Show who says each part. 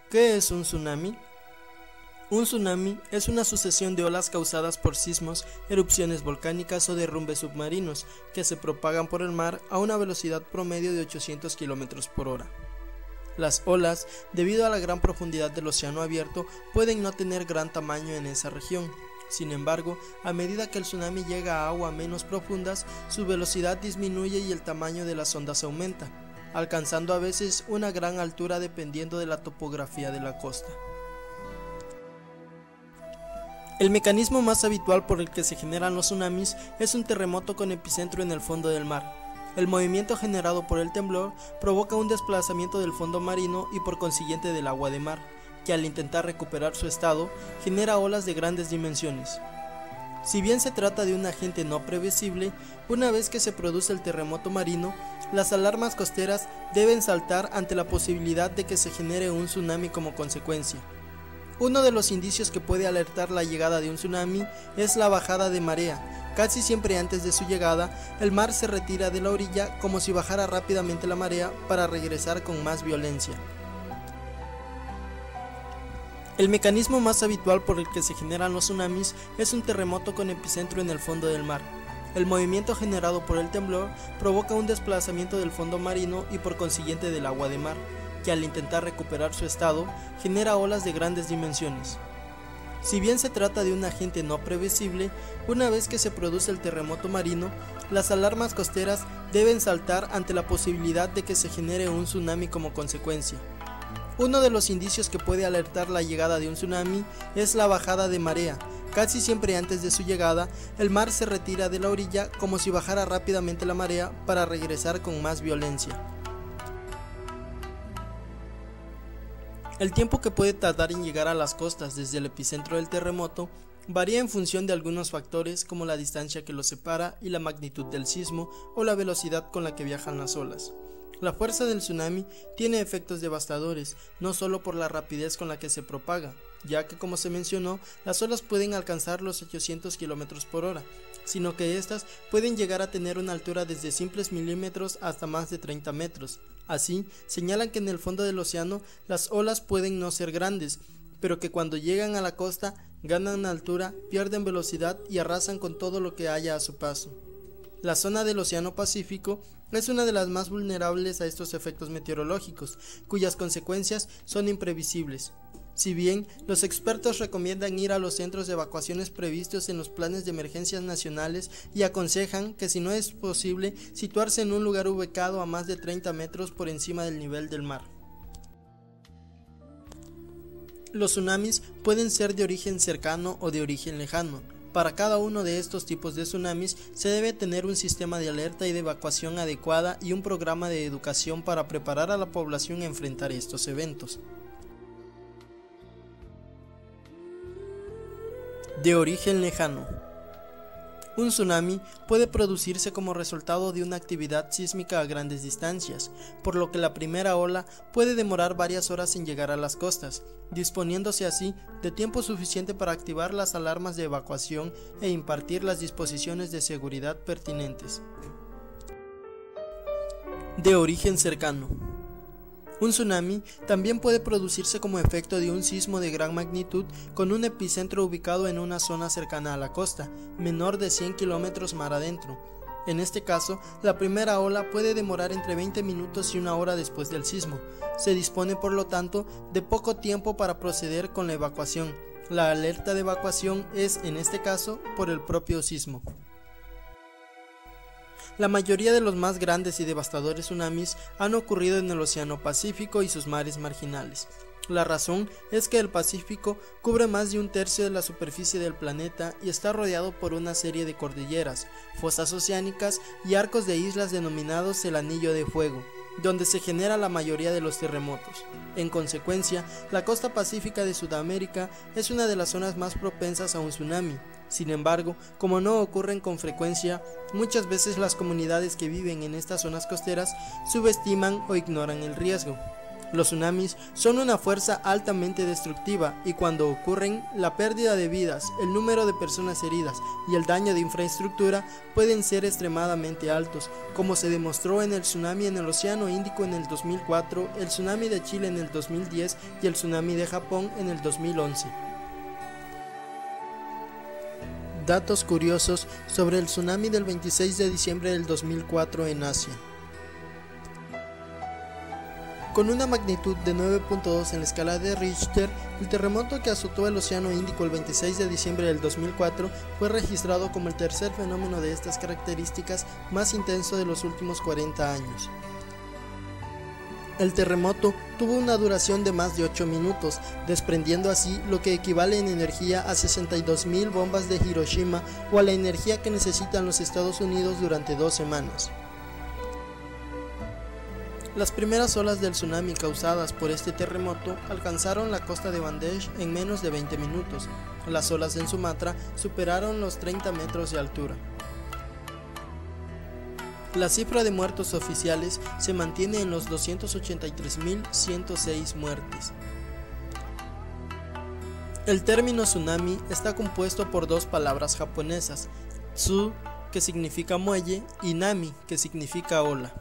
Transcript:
Speaker 1: ¿Qué es un tsunami? Un tsunami es una sucesión de olas causadas por sismos, erupciones volcánicas o derrumbes submarinos que se propagan por el mar a una velocidad promedio de 800 km por hora. Las olas, debido a la gran profundidad del océano abierto, pueden no tener gran tamaño en esa región. Sin embargo, a medida que el tsunami llega a aguas menos profundas, su velocidad disminuye y el tamaño de las ondas aumenta, alcanzando a veces una gran altura dependiendo de la topografía de la costa. El mecanismo más habitual por el que se generan los tsunamis es un terremoto con epicentro en el fondo del mar. El movimiento generado por el temblor provoca un desplazamiento del fondo marino y por consiguiente del agua de mar, que al intentar recuperar su estado, genera olas de grandes dimensiones. Si bien se trata de un agente no previsible, una vez que se produce el terremoto marino, las alarmas costeras deben saltar ante la posibilidad de que se genere un tsunami como consecuencia. Uno de los indicios que puede alertar la llegada de un tsunami es la bajada de marea. Casi siempre antes de su llegada, el mar se retira de la orilla como si bajara rápidamente la marea para regresar con más violencia. El mecanismo más habitual por el que se generan los tsunamis es un terremoto con epicentro en el fondo del mar. El movimiento generado por el temblor provoca un desplazamiento del fondo marino y por consiguiente del agua de mar, que al intentar recuperar su estado, genera olas de grandes dimensiones. Si bien se trata de un agente no previsible, una vez que se produce el terremoto marino, las alarmas costeras deben saltar ante la posibilidad de que se genere un tsunami como consecuencia. Uno de los indicios que puede alertar la llegada de un tsunami es la bajada de marea. Casi siempre antes de su llegada, el mar se retira de la orilla como si bajara rápidamente la marea para regresar con más violencia. El tiempo que puede tardar en llegar a las costas desde el epicentro del terremoto varía en función de algunos factores como la distancia que los separa y la magnitud del sismo o la velocidad con la que viajan las olas. La fuerza del tsunami tiene efectos devastadores, no solo por la rapidez con la que se propaga, ya que como se mencionó, las olas pueden alcanzar los 800 km por hora, sino que estas pueden llegar a tener una altura desde simples milímetros hasta más de 30 metros. Así, señalan que en el fondo del océano las olas pueden no ser grandes, pero que cuando llegan a la costa ganan altura, pierden velocidad y arrasan con todo lo que haya a su paso. La zona del Océano Pacífico es una de las más vulnerables a estos efectos meteorológicos, cuyas consecuencias son imprevisibles. Si bien los expertos recomiendan ir a los centros de evacuaciones previstos en los planes de emergencias nacionales y aconsejan que si no es posible situarse en un lugar ubicado a más de 30 metros por encima del nivel del mar. Los tsunamis pueden ser de origen cercano o de origen lejano. Para cada uno de estos tipos de tsunamis se debe tener un sistema de alerta y de evacuación adecuada y un programa de educación para preparar a la población a enfrentar estos eventos. De origen lejano. Un tsunami puede producirse como resultado de una actividad sísmica a grandes distancias, por lo que la primera ola puede demorar varias horas en llegar a las costas, disponiéndose así de tiempo suficiente para activar las alarmas de evacuación e impartir las disposiciones de seguridad pertinentes. De origen cercano. Un tsunami también puede producirse como efecto de un sismo de gran magnitud con un epicentro ubicado en una zona cercana a la costa, menor de 100 km mar adentro. En este caso, la primera ola puede demorar entre 20 minutos y una hora después del sismo. Se dispone por lo tanto de poco tiempo para proceder con la evacuación. La alerta de evacuación es, en este caso, por el propio sismo. La mayoría de los más grandes y devastadores tsunamis han ocurrido en el Océano Pacífico y sus mares marginales. La razón es que el Pacífico cubre más de un tercio de la superficie del planeta y está rodeado por una serie de cordilleras, fosas oceánicas y arcos de islas denominados el Anillo de Fuego, donde se genera la mayoría de los terremotos. En consecuencia, la costa pacífica de Sudamérica es una de las zonas más propensas a un tsunami. Sin embargo, como no ocurren con frecuencia, muchas veces las comunidades que viven en estas zonas costeras subestiman o ignoran el riesgo. Los tsunamis son una fuerza altamente destructiva y cuando ocurren, la pérdida de vidas, el número de personas heridas y el daño de infraestructura pueden ser extremadamente altos, como se demostró en el tsunami en el Océano Índico en el 2004, el tsunami de Chile en el 2010 y el tsunami de Japón en el 2011. Datos curiosos sobre el tsunami del 26 de diciembre del 2004 en Asia. Con una magnitud de 9.2 en la escala de Richter, el terremoto que azotó el Océano Índico el 26 de diciembre del 2004 fue registrado como el tercer fenómeno de estas características más intenso de los últimos 40 años. El terremoto tuvo una duración de más de 8 minutos, desprendiendo así lo que equivale en energía a 62.000 bombas de Hiroshima o a la energía que necesitan los Estados Unidos durante 2 semanas. Las primeras olas del tsunami causadas por este terremoto alcanzaron la costa de Bangladesh en menos de 20 minutos. Las olas en Sumatra superaron los 30 metros de altura. La cifra de muertos oficiales se mantiene en los 283.106 muertes. El término tsunami está compuesto por dos palabras japonesas, tsu, que significa muelle, y nami, que significa ola.